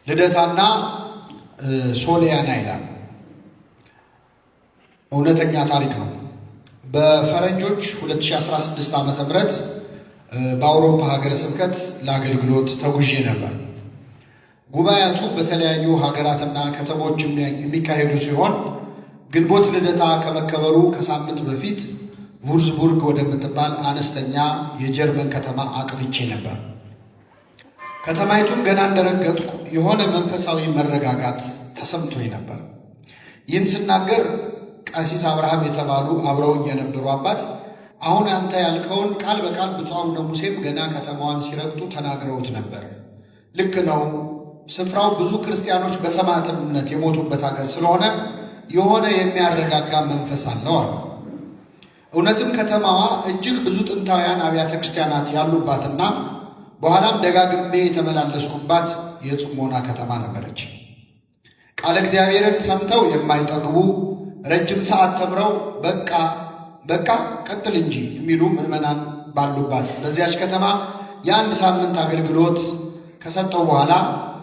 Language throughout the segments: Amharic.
ልደታና ሶሊያና ይላል። እውነተኛ ታሪክ ነው። በፈረንጆች 2016 ዓመተ ምህረት በአውሮፓ ሀገረ ስብከት ለአገልግሎት ተጉዤ ነበር። ጉባኤያቱ በተለያዩ ሀገራትና ከተሞች የሚካሄዱ ሲሆን ግንቦት ልደታ ከመከበሩ ከሳምንት በፊት ቩርዝቡርግ ወደምትባል አነስተኛ የጀርመን ከተማ አቅንቼ ነበር። ከተማይቱን ገና እንደረገጥኩ የሆነ መንፈሳዊ መረጋጋት ተሰምቶኝ ነበር። ይህን ስናገር ቀሲስ አብርሃም የተባሉ አብረውኝ የነበሩ አባት አሁን አንተ ያልከውን ቃል በቃል ብፁዕ አቡነ ሙሴም ገና ከተማዋን ሲረግጡ ተናግረውት ነበር። ልክ ነው። ስፍራው ብዙ ክርስቲያኖች በሰማዕትነት የሞቱበት ሀገር ስለሆነ የሆነ የሚያረጋጋ መንፈስ አለው አሉ። እውነትም ከተማዋ እጅግ ብዙ ጥንታውያን አብያተ ክርስቲያናት ያሉባትና በኋላም ደጋግሜ የተመላለስኩባት የጽሞና ከተማ ነበረች። ቃለ እግዚአብሔርን ሰምተው የማይጠግቡ ረጅም ሰዓት ተምረው በቃ ቀጥል እንጂ የሚሉ ምዕመናን ባሉባት በዚያች ከተማ የአንድ ሳምንት አገልግሎት ከሰጠው በኋላ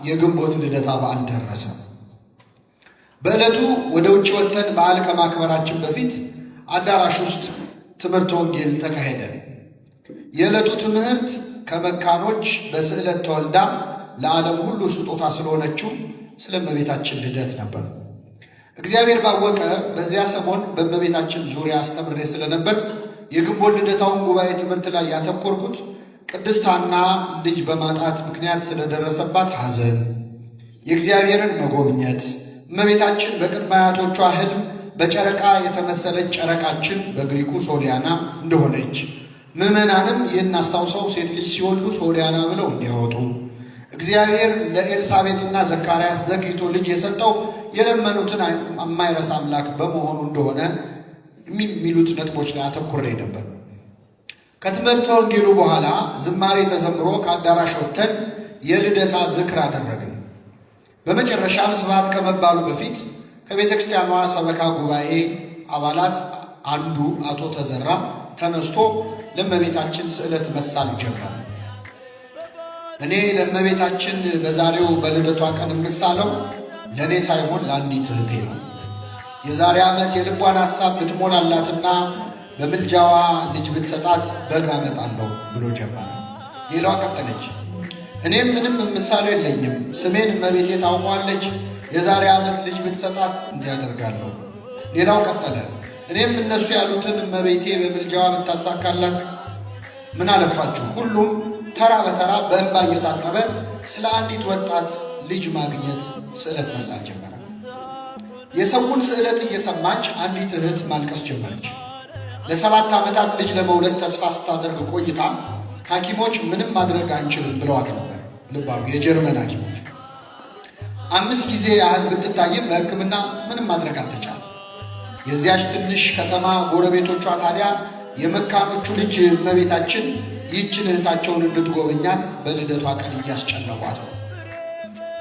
የግንቦት ልደታ በዓል ደረሰ። በዕለቱ ወደ ውጭ ወጥተን በዓል ከማክበራችን በፊት አዳራሽ ውስጥ ትምህርተ ወንጌል ተካሄደ። የዕለቱ ትምህርት ከመካኖች በስዕለት ተወልዳ ለዓለም ሁሉ ስጦታ ስለሆነችው ስለ እመቤታችን ልደት ነበር። እግዚአብሔር ባወቀ በዚያ ሰሞን በእመቤታችን ዙሪያ አስተምሬ ስለነበር የግንቦት ልደታውን ጉባኤ ትምህርት ላይ ያተኮርኩት ቅድስት ሐና ልጅ በማጣት ምክንያት ስለደረሰባት ሐዘን፣ የእግዚአብሔርን መጎብኘት፣ እመቤታችን በቅድመ አያቶቿ ሕልም በጨረቃ የተመሰለች ጨረቃችን በግሪኩ ሶሊያና እንደሆነች፣ ምዕመናንም ይህን አስታውሰው ሴት ልጅ ሲወልዱ ሶሊያና ብለው እንዲያወጡ፣ እግዚአብሔር ለኤልሳቤጥና ዘካርያስ ዘግይቶ ልጅ የሰጠው የለመኑትን የማይረሳ አምላክ በመሆኑ እንደሆነ የሚሉት ነጥቦች ላይ አተኩሬ ነበር። ከትምህርተ ወንጌሉ በኋላ ዝማሬ ተዘምሮ ከአዳራሽ ወጥተን የልደታ ዝክር አደረግን። በመጨረሻም ስብሐት ከመባሉ በፊት ከቤተ ክርስቲያኗ ሰበካ ጉባኤ አባላት አንዱ አቶ ተዘራ ተነስቶ ለእመቤታችን ስዕለት መሳል ጀመረ። እኔ ለእመቤታችን በዛሬው በልደቷ ቀን የምሳለው ለእኔ ሳይሆን ለአንዲት እህቴ ነው። የዛሬ ዓመት የልቧን ሐሳብ ብትሞላላትና በምልጃዋ ልጅ ብትሰጣት በግ አመጣለሁ ብሎ ጀመረ። ሌላዋ ቀጠለች። እኔም ምንም የምሳለው የለኝም፣ ስሜን እመቤቴ ታውቋለች፣ የዛሬ ዓመት ልጅ ብትሰጣት እንዲያደርጋለሁ። ሌላው ቀጠለ። እኔም እነሱ ያሉትን እመቤቴ በምልጃዋ ብታሳካላት ምን አለፋችሁ። ሁሉም ተራ በተራ በእንባ እየታጠበ ስለ አንዲት ወጣት ልጅ ማግኘት ስዕለት መሳል ጀመረ። የሰውን ስዕለት እየሰማች አንዲት እህት ማልቀስ ጀመረች። ለ7 ዓመታት ልጅ ለመውለድ ተስፋ ስታደርግ ቆይታ ሐኪሞች ምንም ማድረግ አንችልም ብለዋት ነበር። ልባሉ የጀርመን ሐኪሞች 5 ጊዜ ያህል ብትታይም በሕክምና ምንም ማድረግ አልተቻለም። የዚያች ትንሽ ከተማ ጎረቤቶቿ ታዲያ የመካኖቹ ልጅ እመቤታችን ይህችን እህታቸውን እንድትጎበኛት በልደቷ ቀን እያስጨነቋት ነው።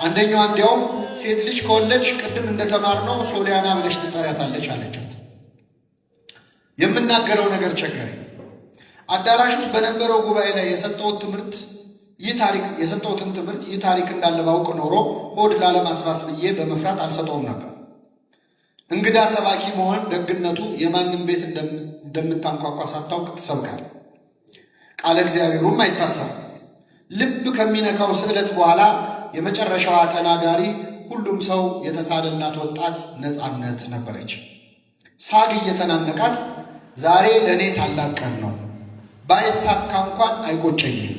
አንደኛዋ እንዲያውም ሴት ልጅ ከወለድሽ ቅድም እንደተማርነው ሶሊያና ብለሽ ትጠሪያታለች አለቻት። የምናገረው ነገር ቸገረኝ። አዳራሽ ውስጥ በነበረው ጉባኤ ላይ የሰጠሁትን ትምህርት ይህ ታሪክ እንዳለ ባውቅ ኖሮ ሆድ ላለማስባስ ብዬ በመፍራት አልሰጠውም ነበር። እንግዳ ሰባኪ መሆን ደግነቱ የማንም ቤት እንደምታንኳኳ ሳታውቅ ትሰብካል። ቃለ እግዚአብሔሩም አይታሰብም። ልብ ከሚነካው ስዕለት በኋላ የመጨረሻዋ ተናጋሪ ሁሉም ሰው የተሳለላት ወጣት ነፃነት ነበረች። ሳግ እየተናነቃት ዛሬ ለእኔ ታላቅ ቀን ነው፣ ባይሳካ እንኳን አይቆጨኝም።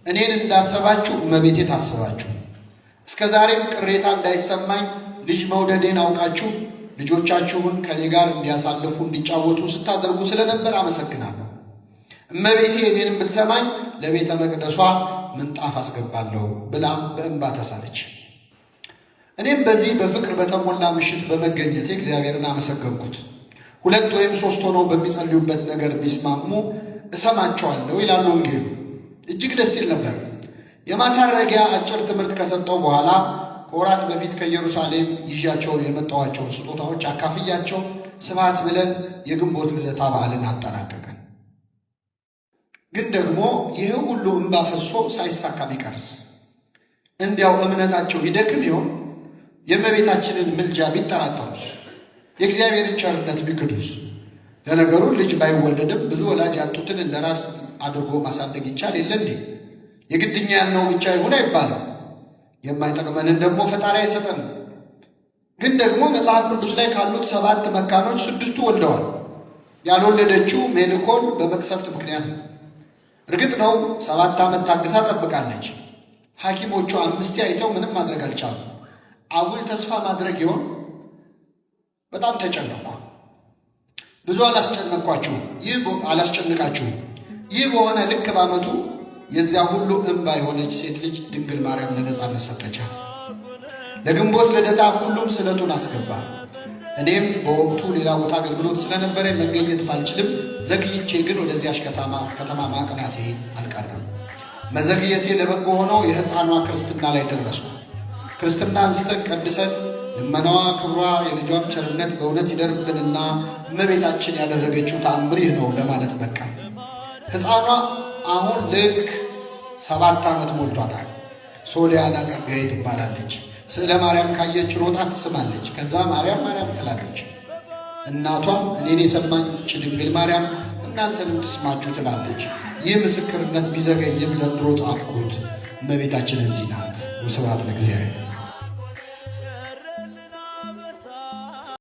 እኔን እንዳሰባችሁ እመቤቴ ታስባችሁ፣ እስከ ዛሬም ቅሬታ እንዳይሰማኝ ልጅ መውደዴን አውቃችሁ ልጆቻችሁን ከኔ ጋር እንዲያሳልፉ እንዲጫወቱ ስታደርጉ ስለነበር አመሰግናለሁ። እመቤቴ እኔንም ብትሰማኝ ለቤተ መቅደሷ ምንጣፍ አስገባለሁ ብላ በእንባ ተሳለች። እኔም በዚህ በፍቅር በተሞላ ምሽት በመገኘቴ እግዚአብሔርን አመሰገንኩት። 2 ወይም 3 ሆነው በሚጸልዩበት ነገር ቢስማሙ እሰማቸዋለሁ ይላል ወንጌሉ። እጅግ ደስ ይል ነበር። የማሳረጊያ አጭር ትምህርት ከሰጠው በኋላ ከወራት በፊት ከኢየሩሳሌም ይዣቸው የመጣኋቸውን ስጦታዎች አካፍያቸው ስብሐት ብለን የግንቦት ልደታ በዓልን አጠናቀቀን። ግን ደግሞ ይህ ሁሉ እንባ ፈሶ ሳይሳካ ቢቀርስ እንዲያው እምነታቸው ይደክም ይሆን? የእመቤታችንን ምልጃ ቢጠራጠሩስ? የእግዚአብሔርን ቸርነት ቢክዱስ? ለነገሩ ልጅ ባይወለድም ብዙ ወላጅ ያጡትን እንደ ራስ አድርጎ ማሳደግ ይቻል የለ እንዴ? የግድኛ ያልነው ብቻ ይሁን አይባልም። የማይጠቅመንን ደግሞ ፈጣሪ አይሰጠንም። ግን ደግሞ መጽሐፍ ቅዱስ ላይ ካሉት 7 መካኖች 6ቱ ወልደዋል። ያልወለደችው ሜልኮል በመቅሰፍት ምክንያት ነው። እርግጥ ነው 7 ዓመት ታግሳ ጠብቃለች። ሐኪሞቹ 5 አይተው ምንም ማድረግ አልቻሉም። አጉል ተስፋ ማድረግ ይሆን? በጣም ተጨነቅኩ። ብዙ አላስጨንቃችሁም። ይህ በሆነ ልክ በዓመቱ የዚያ ሁሉ እንባ የሆነች ሴት ልጅ ድንግል ማርያም ለነጻነት ሰጠቻት። ለግንቦት ልደታ ሁሉም ስለቱን አስገባ። እኔም በወቅቱ ሌላ ቦታ አገልግሎት ስለነበረ መገኘት ባልችልም ዘግይቼ ግን ወደዚያች ከተማ ማቅናቴ አልቀረም። መዘግየቴ ለበጎ ሆነው የሕፃኗ ክርስትና ላይ ደረሱ። ክርስትና አንስተን ቀድሰን ልመናዋ፣ ክብሯ፣ የልጇም ቸርነት በእውነት ይደርብንና እመቤታችን ያደረገችው ተአምር ይህ ነው ለማለት በቃ። ሕፃኗ አሁን ልክ 7 ዓመት ሞልቷታል። ሶሊያና ጸጋዬ ትባላለች። ስዕለ ማርያም ካየች ሮጣ ትስማለች። ከዛ ማርያም ማርያም ትላለች። እናቷም እኔን የሰማች ድንግል ማርያም እናንተንም ትስማችሁ ትላለች። ይህ ምስክርነት ቢዘገይም ዘንድሮ ጻፍኩት። እመቤታችን እንዲህ ናት። ወስብሐት ለእግዚአብሔር።